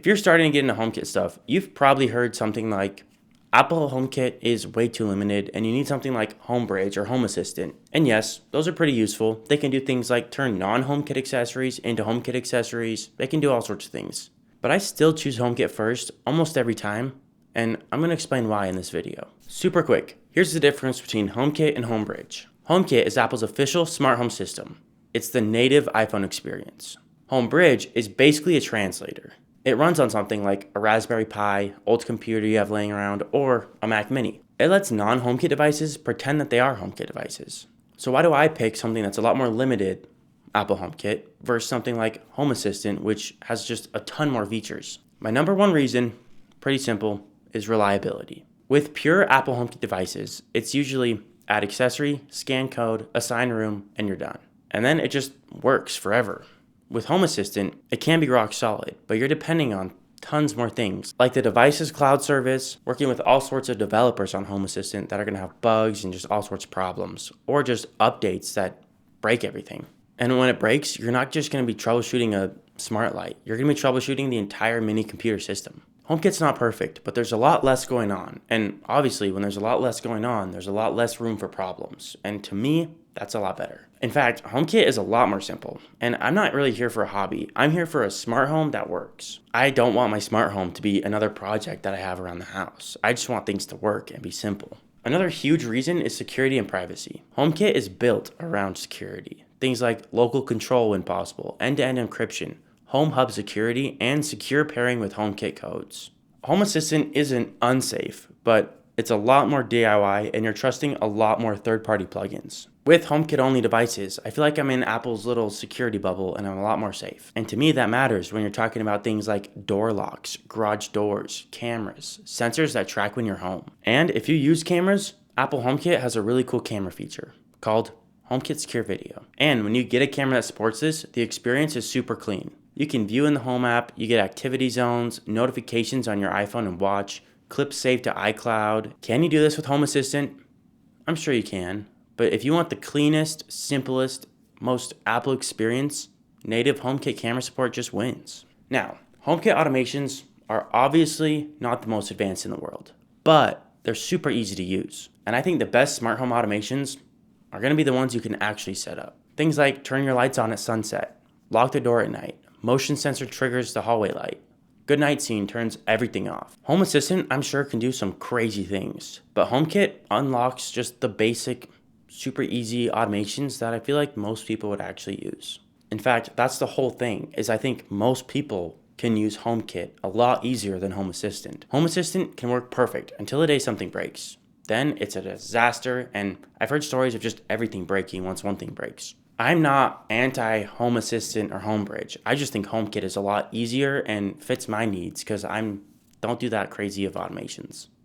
If you're starting to get into HomeKit stuff, you've probably heard something like Apple HomeKit is way too limited and you need something like HomeBridge or Home Assistant. And yes, those are pretty useful. They can do things like turn non-HomeKit accessories into HomeKit accessories. They can do all sorts of things. But I still choose HomeKit first almost every time, and I'm going to explain why in this video. Super quick, here's the difference between HomeKit and HomeBridge. HomeKit is Apple's official smart home system. It's the native iPhone experience. HomeBridge is basically a translator. It runs on something like a Raspberry Pi, old computer you have laying around, or a Mac Mini. It lets non-HomeKit devices pretend that they are HomeKit devices. So why do I pick something that's a lot more limited, Apple HomeKit, versus something like Home Assistant, which has just a ton more features? My number one reason, pretty simple, is reliability. With pure Apple HomeKit devices, it's usually add accessory, scan code, assign room, and you're done. And then it just works forever. With Home Assistant, it can be rock solid, but you're depending on tons more things, like the device's cloud service, working with all sorts of developers on Home Assistant that are going to have bugs and just all sorts of problems, or just updates that break everything. And when it breaks, you're not just going to be troubleshooting a smart light, you're going to be troubleshooting the entire mini computer system. HomeKit's not perfect, but there's a lot less going on. And obviously, when there's a lot less going on, there's a lot less room for problems. And to me, that's a lot better. In fact, HomeKit is a lot more simple. And I'm not really here for a hobby. I'm here for a smart home that works. I don't want my smart home to be another project that I have around the house. I just want things to work and be simple. Another huge reason is security and privacy. HomeKit is built around security. Things like local control when possible, end-to-end encryption, Home Hub security, and secure pairing with HomeKit codes. Home Assistant isn't unsafe, but it's a lot more DIY and you're trusting a lot more third-party plugins. With HomeKit-only devices, I feel like I'm in Apple's little security bubble and I'm a lot more safe. And to me, that matters when you're talking about things like door locks, garage doors, cameras, sensors that track when you're home. And if you use cameras, Apple HomeKit has a really cool camera feature called HomeKit Secure Video. And when you get a camera that supports this, the experience is super clean. You can view in the Home app, you get activity zones, notifications on your iPhone and watch, clips saved to iCloud. Can you do this with Home Assistant? I'm sure you can. But if you want the cleanest, simplest, most Apple experience, native HomeKit camera support just wins. Now, HomeKit automations are obviously not the most advanced in the world, but they're super easy to use. And I think the best smart home automations are going to be the ones you can actually set up. Things like turn your lights on at sunset, lock the door at night, motion sensor triggers the hallway light, good night scene turns everything off. Home Assistant, I'm sure, can do some crazy things, but HomeKit unlocks just the basic, super easy automations that I feel like most people would actually use. In fact, that's the whole thing, is I think most people can use HomeKit a lot easier than Home Assistant. Home Assistant can work perfect until the day something breaks. Then it's a disaster, and I've heard stories of just everything breaking once one thing breaks. I'm not anti-Home Assistant or HomeBridge. I just think HomeKit is a lot easier and fits my needs because I don't do that crazy of automations.